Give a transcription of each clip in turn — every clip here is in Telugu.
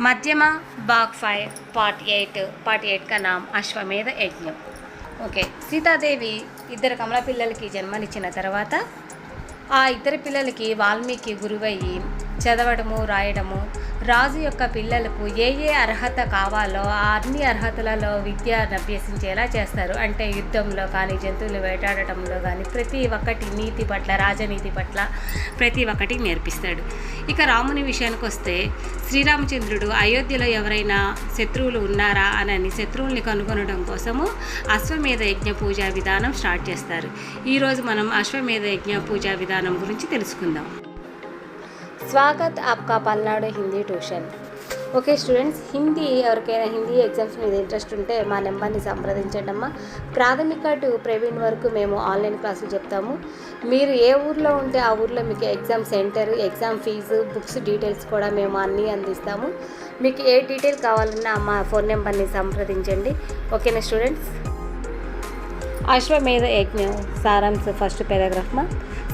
मध्यमा भाग 5 पार्ट 8 का नाम అశ్వమేధ యజ్ఞం. ఓకే, సీతాదేవి ఇద్దరు కమల పిల్లలకి జన్మనిచ్చిన తర్వాత ఆ ఇద్దరు పిల్లలకి వాల్మీకి గురువయ్యి చదవడము రాయడము, రాజు యొక్క పిల్లలకు ఏ అర్హత కావాలో ఆ అన్ని అర్హతలలో విద్యను అభ్యసించేలా చేస్తారు. అంటే యుద్ధంలో కానీ, జంతువులు వేటాడటంలో కానీ ప్రతి ఒక్కటి నీతి పట్ల, రాజనీతి పట్ల ప్రతి ఒక్కటి నేర్పిస్తాడు. ఇక రాముని విషయానికి వస్తే, శ్రీరామచంద్రుడు అయోధ్యలో ఎవరైనా శత్రువులు ఉన్నారా అని శత్రువుల్ని కనుగొనడం కోసము అశ్వమేధ యజ్ఞ పూజా విధానం స్టార్ట్ చేస్తారు. ఈరోజు మనం అశ్వమేధ యజ్ఞ పూజా విధానం గురించి తెలుసుకుందాం. స్వాగత్ आपका Palnadu Hindi tuition. Okay students, ఎవరికైనా హిందీ ఎగ్జామ్స్ మీద ఇంట్రెస్ట్ ఉంటే మా నెంబర్ని సంప్రదించండి అమ్మా. ప్రాథమిక టు ప్రవీణ్ వరకు మేము ఆన్లైన్ క్లాసులు చెప్తాము. మీరు ఏ ఊర్లో ఉంటే ఆ ఊర్లో మీకు exam centre, exam fees, books details కూడా మేము అన్నీ అందిస్తాము. మీకు ఏ డీటెయిల్ కావాలన్నా మా ఫోన్ నెంబర్ని సంప్రదించండి. ఓకేనా స్టూడెంట్స్. अश्वमेध यज्ञ सारांश फर्स्ट पैराग्राफ में,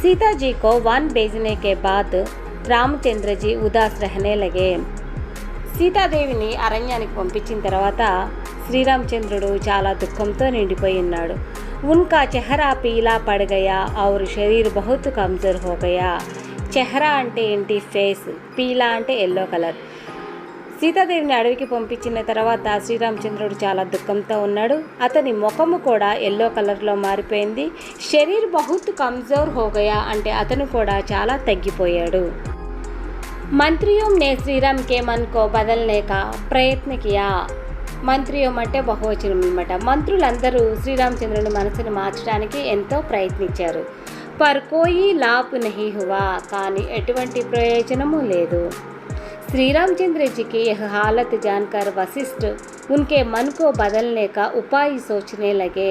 सीता जी को वन भेजने के बाद రామచంద్ర జీ ఉదాస్ రహనే లగే. సీతాదేవిని అరణ్యానికి పంపించిన తర్వాత శ్రీరామచంద్రుడు చాలా దుఃఖంతో నిండిపోయి ఉన్నాడు. ఉన్కా చెహరా పీలా పడ్ గయా ఔర్ శరీర్ బహుత్ కమ్జోర్ హో గయా. చెహరా అంటే ఏంటి? ఫేస్. పీలా అంటే ఎల్లో కలర్. సీతాదేవిని అడవికి పంపించిన తర్వాత శ్రీరామచంద్రుడు చాలా దుఃఖంతో ఉన్నాడు. అతని ముఖము కూడా ఎల్లో కలర్లో మారిపోయింది. శరీర్ బహుత్ కమ్జోర్ హో గయా అంటే అతను కూడా చాలా తగ్గిపోయాడు. మంత్రియోం నే శ్రీరామ్ కే మన్ కో బదల్నే కా ప్రయత్న కియా. మంత్రియోం అంటే బహువచనం అన్నమాట. మంత్రులందరూ శ్రీరామచంద్రుని మనసును మార్చడానికి ఎంతో ప్రయత్నించారు. పర్ కోయి లాభ్ నహీ హువా, కానీ ఎటువంటి ప్రయోజనము లేదు. श्रीरामचंद्र जी की यह हालत जानकर वशिष्ठ उनके मन को बदलने का उपाय सोचने लगे.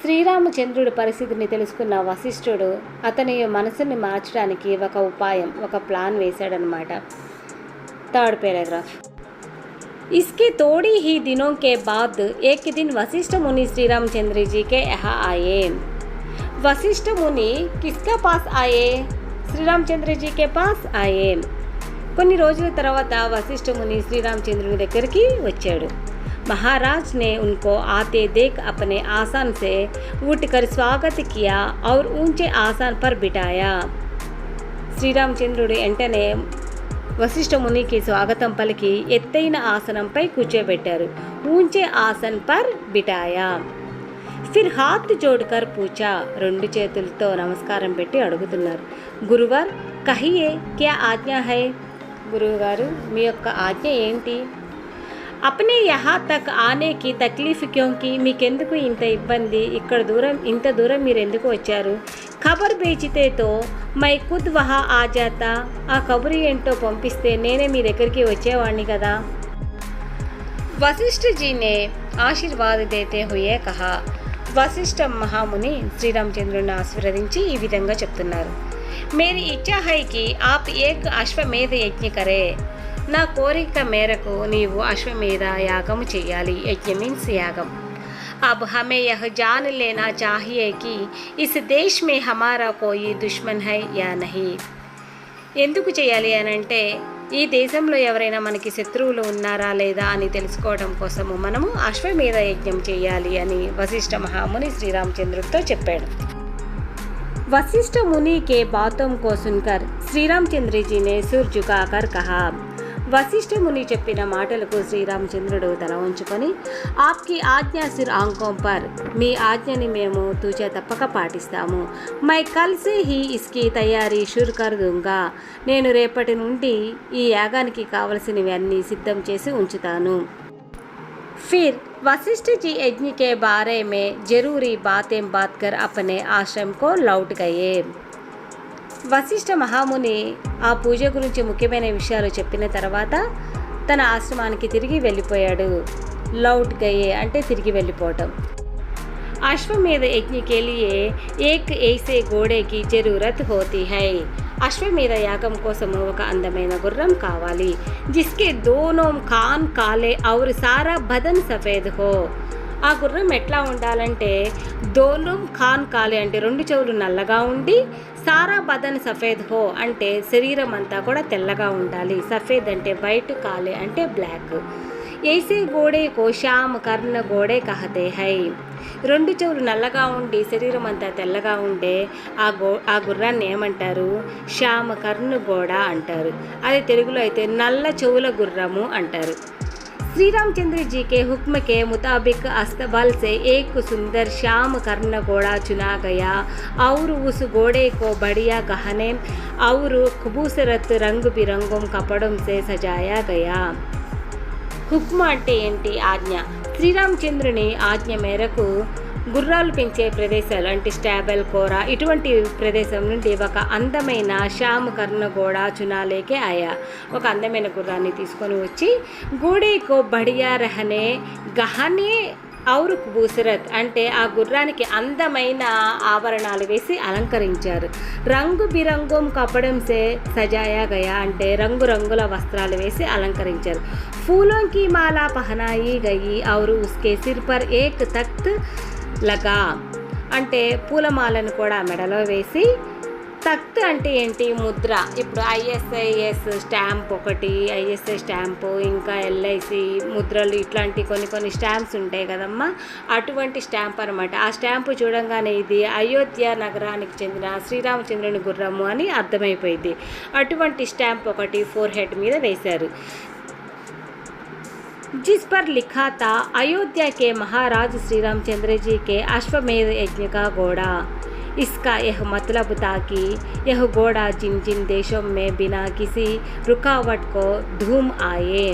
శ్రీరామచంద్రుడి పరిస్థితిని తెలుసుకున్న వశిష్ఠుడు అతని మనసుని మార్చడానికి ఒక ఉపాయం, ఒక ప్లాన్ వేశాడనమాట. Third paragraph. इसके थोड़ी ही दिनों के बाद एक दिन वशिष्ठ मुनि श्री रामचंद्र जी के यहाँ आए. वशिष्ठ मुनि किसके पास आए? श्री रामचंद्र जी के पास आए. కొన్ని రోజుల తర్వాత వశిష్ఠ ముని శ్రీరామచంద్రుని దగ్గరికి వచ్చాడు. महाराज ने उनको आते देख अपने आसन से उठकर स्वागत किया और ऊंचे आसन पर बिठाया. శ్రీరామచంద్రుడు వెంటనే వశిష్ఠ మునికి స్వాగతం పలికి ఎత్తైన ఆసనంపై కూర్చోబెట్టారు. ऊंचे आसन पर बिठाया. फिर हाथ जोड़कर पूछा. రెండు చేతులతో నమస్కారం పెట్టి అడుగుతున్నారు. గురువర్ కహియే క్యా ఆజ్ఞా హై. గురువుగారు, మీ యొక్క ఆజ్ఞ ఏంటి? అప్నే యహా తక్ ఆనేకి తక్లీఫ్ క్యోంకి, మీకెందుకు ఇంత ఇబ్బంది? ఇంత దూరం మీరు ఎందుకు వచ్చారు? ఖబర్ బేచితేతో మై ఖుద్ వహా ఆ జాతా. ఆ కబురు ఏంటో పంపిస్తే నేనే మీ దగ్గరికి వచ్చేవాడిని కదా. వశిష్ఠ జీనే ఆశీర్వాద దేతే హుయే కహా. వశిష్ఠ మహాముని శ్రీరామచంద్రుని ఆశీర్వదించి ఈ విధంగా చెప్తున్నారు. मेरी इच्छा है कि आप एक అశ్వమేధ యజ్ఞ करे. నా కోరిక మేరకు నీవు అశ్వమేధ యాగం చేయాలి. యజ్ఞ మీన్స్ యాగం. अब हमें यह जान लेना चाहिए कि इस देश में हमारा कोई दुश्मन है या नहीं. ఎందుకు చేయాలి అని అంటే, ఈ దేశంలో ఎవరైనా మనకి శత్రువులు ఉన్నారా లేదా అని తెలుసుకోవడం కోసము మనము అశ్వమేధ యజ్ఞం చేయాలి అని వశిష్ఠ మహాముని శ్రీరామచంద్రుడితో చెప్పాడు. वशिष्ठ मुनि के बातों को सुनकर శ్రీరామచంద్ర जी ने सिर झुकाकर कहा. వశిష్ఠ ముని చెప్పిన మాటలకు శ్రీరామచంద్రుడు తల ఉంచుకొని, ఆప్కి ఆజ్ఞా సిర్ ఆంఖోं पर, మీ ఆజ్ఞని మేము తూచా తప్పక పాటిస్తాము. మై కల్ సే హీ ఇస్కి తయారీ షురు కర్ దూంగా. నేను రేపటి నుండి ఈ యాగానికి కావలసినవి అన్నీ సిద్ధం చేసి ఉంచుతాను. फिर वशिष्ठ जी यज्ञ के बारे में जरूरी बातें बात कर अपने आश्रम को लौट गए. వశిష్ఠ మహాముని ఆ పూజ గురించి ముఖ్యమైన విషయాలు చెప్పిన తర్వాత తన ఆశ్రమానికి తిరిగి వెళ్ళిపోయాడు. లౌట్ గయే అంటే తిరిగి వెళ్ళిపోవటం. అశ్వమేధ యజ్ఞ के लिए एक ऐसे घोड़े की जरूरत होती है. అశ్వమేధ యాగం కోసము ఒక అందమైన గుర్రం కావాలి. జిస్కే దోనో కాన్ కాలే ఔర్ సారా బదన్ సఫేద్ హో. ఆ గుర్రం ఎట్లా ఉండాలంటే దోనం ఖాన్ కాలే అంటే రెండు చెవులు నల్లగా ఉండి, సారా బదన్ సఫేద్ హో అంటే శరీరం అంతా కూడా తెల్లగా ఉండాలి, సఫేద్ అంటే వైట్, కాలే అంటే బ్లాక్. ఏసే గోడే కో శ్యామ్ కర్ణ గోడే కహతే హై. రెండు చెవులు నల్లగా ఉండి శరీరం అంతా తెల్లగా ఉండే ఆ గుర్రాన్ని ఏమంటారు? శ్యామ కర్ణ గోడ అంటారు. అదే తెలుగులో అయితే నల్ల చెవుల గుర్రము అంటారు. श्री रामचंद्र जी के हुक्म के मुताबिक अस्तबल से एक सुंदर श्याम कर्ण घोड़ा चुना गया और उस घोड़े को बढ़िया गहने और खूबसूरत रंग बिरंगों कपड़ों से सजाया गया. హుక్మ అంటే ఏంటి? ఆజ్ఞ. శ్రీరామచంద్రుని ఆజ్ఞ మేరకు గుర్రాలు పెంచే ప్రదేశాలు అంటే స్టాబెల్, కోరా ఇటువంటి ప్రదేశం నుండి ఒక అందమైన శ్యామ్ కర్ణ గోడా చునాలేకే ఆయా, ఒక అందమైన గుర్రాన్ని తీసుకొని వచ్చి గోడేకో బడియా రహనే గహనే ఔర్ ఖూబసరత్ అంటే ఆ గుర్రానికి అందమైన ఆభరణాలు వేసి అలంకరించారు. రంగు బిరంగం కపడం సే సజాయా గయా అంటే రంగురంగుల వస్త్రాలు వేసి అలంకరించారు. ఫూలోं की माला पहनाई गई और उसके सिर पर एक तख्त लगा అంటే పూలమాలను కూడా మెడలో వేసి, తఖ్త్ అంటే ఏంటి? ముద్ర. ఇప్పుడు ఐఎస్ఐఎస్ స్టాంప్ ఒకటి, ఐఎస్ఐ స్టాంపు, ఇంకా ఎల్ఐసి ముద్రలు, ఇట్లాంటి కొన్ని స్టాంప్స్ ఉంటాయి కదమ్మా, అటువంటి స్టాంప్ అనమాట. ఆ స్టాంపు చూడంగానే ఇది అయోధ్య నగరానికి చెందిన శ్రీరామచంద్రుని గుర్రము అని అర్థమైపోయింది. అటువంటి స్టాంప్ ఒకటి ఫోర్ హెడ్ మీద వేశారు. जिस पर लिखा था अयोध्या के महाराज श्री रामचंद्र जी के अश्वमेध यज्ञ का घोड़ा. इसका यह मतलब था कि यह घोड़ा जिन जिन देशों में बिना किसी रुकावट को धूम आए.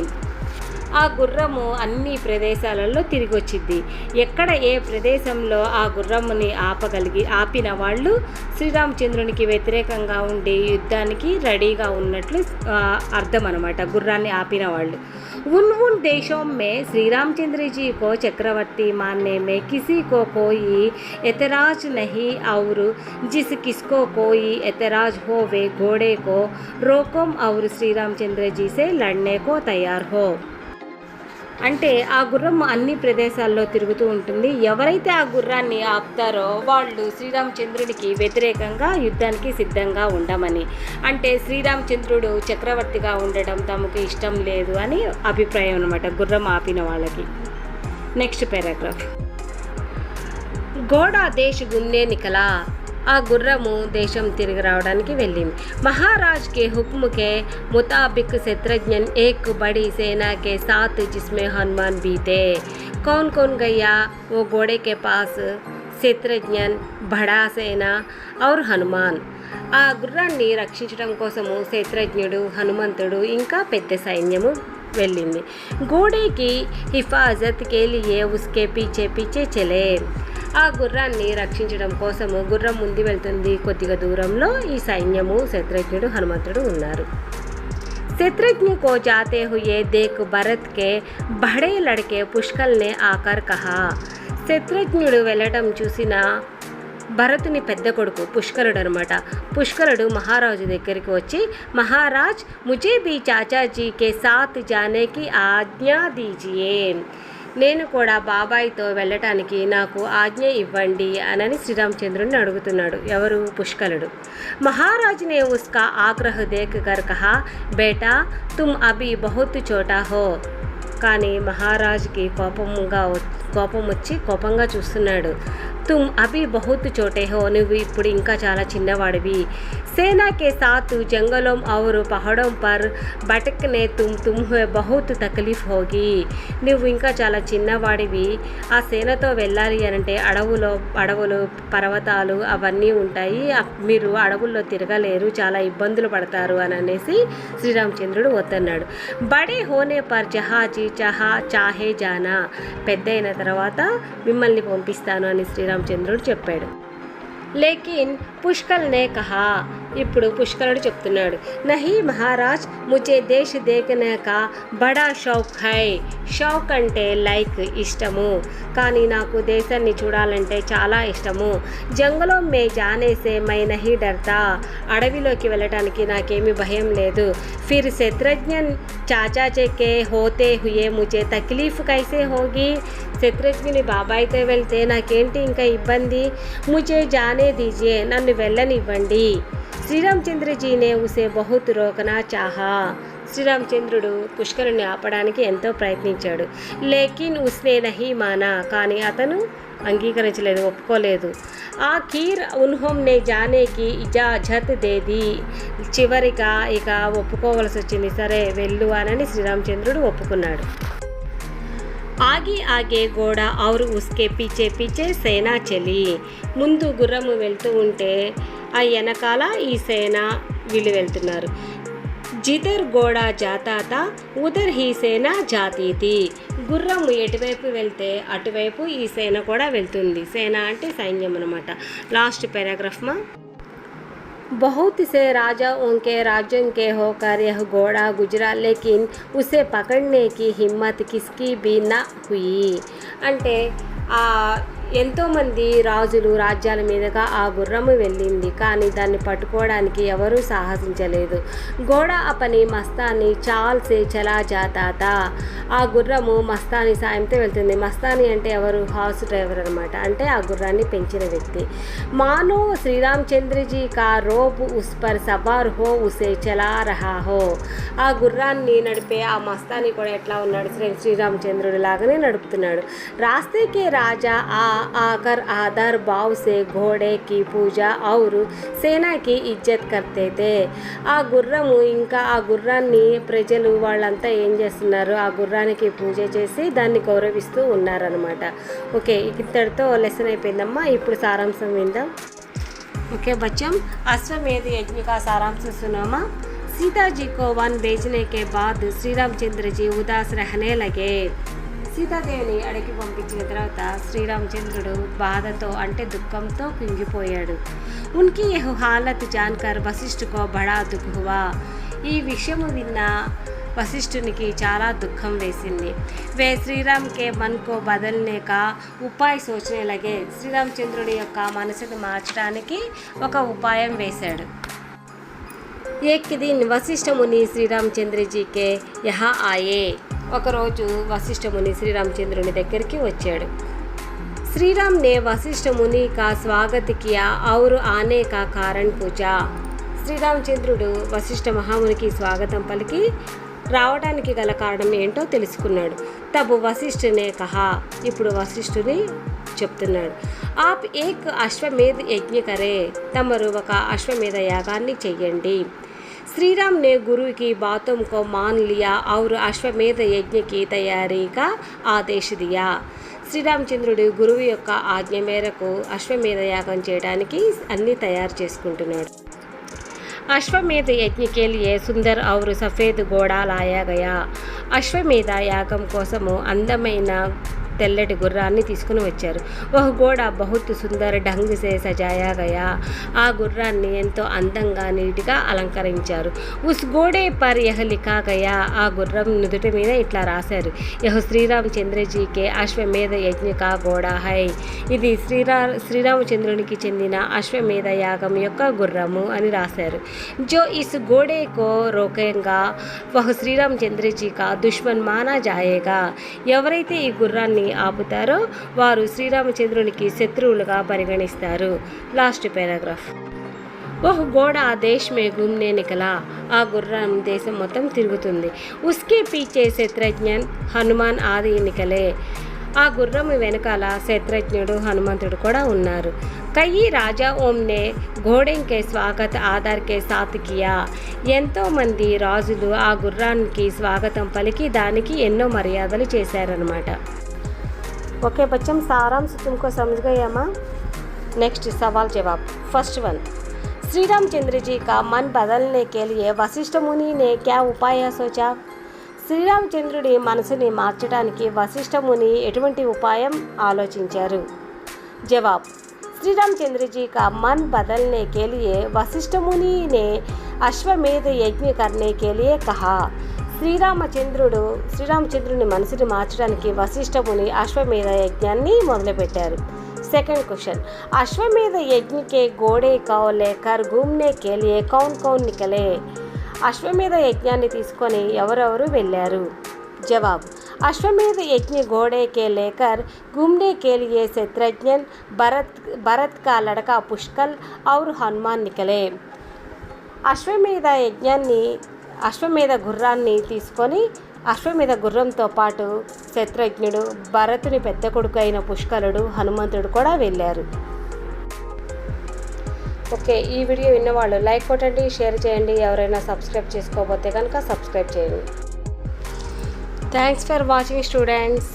ఆ గుర్రము అన్ని ప్రదేశాలలో తిరిగి వచ్చింది. ఎక్కడ ఏ ప్రదేశంలో ఆ గుర్రముని ఆపిన వాళ్ళు శ్రీరామచంద్రునికి వ్యతిరేకంగా ఉండి యుద్ధానికి రెడీగా ఉన్నట్లు అర్థం అనమాట, గుర్రాన్ని ఆపిన వాళ్ళు. उन देशों में श्री रामचंद्र जी को चक्रवर्ती मानने में किसी को कोई एतराज नहीं और जिस किसको कोई एतराज हो वे घोड़े को रोकम और श्री रामचंद्र जी से लड़ने को तैयार हो. అంటే ఆ గుర్రం అన్ని ప్రదేశాల్లో తిరుగుతూ ఉంటుంది. ఎవరైతే ఆ గుర్రాన్ని ఆపుతారో వాళ్ళు శ్రీరామచంద్రుడికి వ్యతిరేకంగా యుద్ధానికి సిద్ధంగా ఉండమని, అంటే శ్రీరామచంద్రుడు చక్రవర్తిగా ఉండడం తమకు ఇష్టం లేదు అని అభిప్రాయం అనమాట గుర్రం ఆపిన వాళ్ళకి. Next paragraph. ఘోడా దేశ్ గున్నే నికలా. ఆ గుర్రము దేశం తిరిగి రావడానికి వెళ్ళింది. మహారాజ్ के हुक्म के मुताबिक शत्रुघ्न एक बड़ी सेना के साथ जिसमें हनुमान भी थे. कौन कौन गया वो घोड़े के पास? शत्रुघ्न, बड़ा सेना और హనుమాన్. ఆ గుర్రాన్ని రక్షించడం కోసము శత్రుఘ్నుడు, హనుమంతుడు ఇంకా పెద్ద సైన్యము వెళ్ళింది. घोड़े హిఫాజత్ के लिए उसके पीछे पीछे चले. ఆ గుర్రాన్ని రక్షించడం కోసము గుర్రం ముందు వెళ్తుంది. కొద్దిగా దూరంలో ఈ సైన్యము, శత్రుఘ్నుడు, హనుమంతుడు ఉన్నారు. शत्रुघ्न को जाते हुए देख भरत के बड़े लड़के पुष्कल ने आकर कहा. శత్రుఘ్నుడు వెళ్ళటం చూసిన భరతుని పెద్ద కొడుకు పుష్కరుడు అనమాట. పుష్కరుడు మహారాజు దగ్గరికి వచ్చి, మహారాజ్ ముझे भी चाचाजी के साथ जाने की आज्ञा दीजिए. నేను కూడా బాబాయ్తో వెళ్ళటానికి నాకు ఆజ్ఞ ఇవ్వండి అని శ్రీరామచంద్రుడిని అడుగుతున్నాడు. ఎవరు? పుష్కలుడు. మహారాజ్ నే ఉస్కా ఆగ్రహ దేఖ్ కర్ కహా, బేటా తుమ్ అభి బహుత్ చోటా హో. కానీ మహారాజుకి కోపం వచ్చి కోపంగా చూస్తున్నాడు. తుమ్ అభి బహుత్ చోటే హో, నువ్వు ఇప్పుడు ఇంకా చాలా చిన్నవాడివి. सेना के साथ जंगलों और पहाड़ों पर भटकने तुम्हें बहुत तकलीफ होगी. నువ్వు ఇంకా చాలా చిన్నవాడివి. ఆ సేనతో వెళ్ళాలి అంటే అడవులు, పర్వతాలు అవన్నీ ఉంటాయి. మీరు అడవుల్లో తిరగలేరు, చాలా ఇబ్బందులు పడతారు అని అనేసి శ్రీరామచంద్రుడు వద్దన్నాడు. బడే హోనే పర్ జహాజీ చాహే జానా. పెద్ద అయిన తర్వాత మిమ్మల్ని పంపిస్తాను అని శ్రీరామచంద్రుడు చెప్పాడు. లేకిన్ పుష్కల్ నే కహా, ఇప్పుడు పుష్కరుడు చెప్తున్నాడు, నహీ మహారాజ్ ముझे దేశ్ దేఖనే కా బడా షౌక్ హై. షౌక్ అంటే లైక్ ఇష్టము, కానీ నాకు దేశాన్ని చూడాలంటే చాలా ఇష్టము. జంగలో మే జానేసే మై నహీ డర్తా. అడవిలోకి వెళ్ళటానికి నాకేమీ భయం లేదు. ఫిర్ శత్రుఘ్న చాచాచే కే హోతే హుయే ముझे తక్లీఫ్ కైసే హోగి. శత్రుఘ్ని బాబాయ్తో వెళ్తే నాకేంటి ఇంకా ఇబ్బంది. ముझे జానే దీజియే, నన్ను వెళ్ళనివ్వండి. శ్రీరామచంద్రజీనే ఉసే బహుత్ రోకనా చాహా. శ్రీరామచంద్రుడు పుష్కరుని ఆపడానికి ఎంతో ప్రయత్నించాడు. లేకిన్ ఉస్నే నహీ మానా, కానీ అతను అంగీకరించలేదు, ఒప్పుకోలేదు. ఆఖీర్ ఉన్హోంనే జానేకి ఇజాజత్ దేది. చివరిగా ఇక ఒప్పుకోవలసి వచ్చింది. సరే వెళ్ళు అని శ్రీరామచంద్రుడు ఒప్పుకున్నాడు. ఆగి ఆగే గోడ ఔర్ ఉస్కే పీచే పీచే సేనా చలి. ముందు గుర్రము వెళ్తూ ఉంటే ఆ వెనకాల ఈ సేన వీళ్ళు వెళ్తున్నారు. జిదర్ గోడా జాతా ఉదర్ హీ సేన జాతీతి. గుర్రము ఎటువైపు వెళ్తే అటువైపు ఈ సేన కూడా వెళ్తుంది. సేన అంటే సైన్యం అన్నమాట. లాస్ట్ పారాగ్రాఫ్ మా बहुत से राजाओं के राज्यों के होकर यह घोड़ा गुजरा, लेकिन उसे पकड़ने की हिम्मत किसकी भी न हुई. అంటే ఎంతోమంది రాజులు రాజ్యాల మీదుగా ఆ గుర్రము వెళ్ళింది, కానీ దాన్ని పట్టుకోవడానికి ఎవరూ సాహసించలేదు. గోడా అపని మస్తాని చాల్ సే చలా జాతా తా. ఆ గుర్రము మస్తాని సాయంతో వెళ్తుంది. మస్తాని అంటే ఎవరు? హార్స్ డ్రైవర్ అనమాట, అంటే ఆ గుర్రాన్ని పెంచిన వ్యక్తి. మానో శ్రీరామచంద్రజీ కా రోబ్ ఉస్ పర్ సవార్ హో ఉసే చలా రహా హో. ఆ గుర్రాన్ని నడిపే ఆ మస్తాని కూడా ఎట్లా ఉన్నాడు? శ్రీరామచంద్రుడి లాగానే నడుపుతున్నాడు. రాస్తేకే రాజా आकर आदर भाव से घोड़े की पूजा और సేనా కి ఇజ్జత్ करते थे. ఆ గుర్రము ఇంకా ఆ గుర్రాన్ని ప్రజలు వాళ్ళంతా ఏం చేస్తున్నారు? ఆ గుర్రానికి పూజ చేసి దాన్ని గౌరవిస్తూ ఉన్నారనమాట. ఓకే, ఇంతటితో లెసన్ అయిపోయిందమ్మా. ఇప్పుడు సారాంశం విందాం. ఓకే बच्चों, अश्वमेध यज्ञ का सारांश सुनामा. सीता जी को वन भेजने के बाद श्री रामचंद्र जी उदास रहने लगे. సీతాదేవిని అడవికి పంపించిన తర్వాత శ్రీరామచంద్రుడు బాధతో అంటే దుఃఖంతో కుంగిపోయాడు. ఉన్కి యహ్ హాలత్ జాన్కర్ వశిష్ఠుకో బడా దుఃఖ హువా. ఈ విషయము విన్న వశిష్ఠునికి చాలా దుఃఖం వేసింది. వే శ్రీరామ్ కే మన్ కో బదల్నే కా ఉపాయ్ సోచనే లగే. శ్రీరామచంద్రుడి యొక్క మనసును మార్చడానికి ఒక ఉపాయం వేశాడు. एक दिन वशिष्ठ मुनि श्री रामचंद्र जी के यहाँ आए. ఒకరోజు వశిష్ఠ ముని శ్రీరామచంద్రుని దగ్గరికి వచ్చాడు. శ్రీరామ్ నే వశిష్ఠ ముని కా స్వాగత్ కియా ఔర్ ఆనే కా కారణ్ పూజా. శ్రీరామచంద్రుడు వశిష్ఠ మహామునికి స్వాగతం పలికి రావడానికి గల కారణం ఏంటో తెలుసుకున్నాడు. తబు వశిష్ఠనే కహా. ఇప్పుడు వశిష్ఠుని చెప్తున్నాడు. ఆప్ ఏక్ అశ్వమేధ యజ్ఞ కరే. తమరు ఒక అశ్వమేధ యాగాన్ని చెయ్యండి. श्रीराम ने गुरु की बातों को मान लिया और अश्वमेध यज्ञ की तैयारी का आदेश दिया. శ్రీరామచంద్రుడు గురువు యొక్క ఆజ్ఞ మేరకు అశ్వమేధ యాగం చేయడానికి అన్ని తయారు చేసుకుంటున్నాడు. अश्वमेध यज्ञ के लिए सुंदर और सफ़ेद घोड़ा लाया गया. అశ్వమేధ యాగం కోసము అందమైన తెల్లటి గుర్రాన్ని తీసుకుని వచ్చారు. ఒక గోడ బహుత్ సుందర ఢంగ్ సే సజాయా గయా. ఆ గుర్రాన్ని ఎంతో అందంగా నీట్గా అలంకరించారు. ఉస్ గోడే పర్ యహ్ లిఖా గయా. ఆ గుర్రం నుదుటి మీద ఇట్లా రాశారు, యహ్ శ్రీరామచంద్రజీకే అశ్వమేధ యజ్ఞ కా గోడా హై. ఇది శ్రీరామచంద్రునికి చెందిన అశ్వమేధ యాగం యొక్క గుర్రము అని రాశారు. జో ఇస్ గోడే కో రోకేంగా వహ్ శ్రీరామచంద్రజీ కా దుష్మన్ మానా జాయేగా. ఎవరైతే ఈ గుర్రాన్ని ఆపుతారో వారు శ్రీరామచంద్రునికి శత్రువులుగా పరిగణిస్తారు. Last paragraph. ఓహ్ గోడా దేశ్ మే ఘూమ్నే నికలా. ఆ గుర్రం దేశం మొత్తం తిరుగుతుంది. ఉస్కే పీచే శత్రుఘ్నన్ హనుమాన్ ఆది నికలే. ఆ గుర్రము వెనకాల శత్రుఘ్నుడు హనుమంతుడు కూడా ఉన్నారు. కయి రాజా ఓంనే ఘోడెంకే స్వాగత్ ఆధార్కే సాత్ కియా. ఎంతోమంది రాజులు ఆ గుర్రానికి స్వాగతం పలికి దానికి ఎన్నో మర్యాదలు చేశారనమాట. ओके बच्चों, सारांश तुमको समझ गया माँ. नेक्स्ट सवाल जवाब. फर्स्ट वन, श्री रामचंद्र जी का मन बदलने के लिए वशिष्ठ मुनि ने क्या उपाय सोचा. శ్రీరామచంద్రుడి మనసుని మార్చడానికి వశిష్ఠ ముని ఎటువంటి ఉపాయం ఆలోచించారు. జవాబ్. श्री रामचंद्र जी का मन बदलने के लिए वशिष्ठ मुनि ने అశ్వమేధ యజ్ఞ करने के लिए कहा. శ్రీరామచంద్రుని మనసుని మార్చడానికి వశిష్ఠ ముని అశ్వమేధ యజ్ఞాన్ని మొదలుపెట్టారు. सेकंड क्वेश्चन, अश्वमेध यज्ञ के घोड़े को लेकर घूमने के लिए कौन कौन निकले. అశ్వమేధ యజ్ఞాన్ని తీసుకొని ఎవరెవరు వెళ్ళారు. जवाब, अश्वमेध यज्ञ घोड़े के लेकर घूमने के लिए शत्रुघ्न, भरत का लड़का पुष्कल और हनुमान निकले. అశ్వమేధ గుర్రాన్ని తీసుకొని అశ్వమేధ గుర్రంతో పాటు శత్రుఘ్నుడు, భరతుని పెద్ద కొడుకు అయిన పుష్కలుడు, హనుమంతుడు కూడా వెళ్ళారు. ఓకే, ఈ వీడియో విన్నవాళ్ళు లైక్ కొట్టండి, షేర్ చేయండి. ఎవరైనా సబ్స్క్రైబ్ చేసుకోకపోతే కనుక సబ్స్క్రైబ్ చేయండి. Thanks for watching students.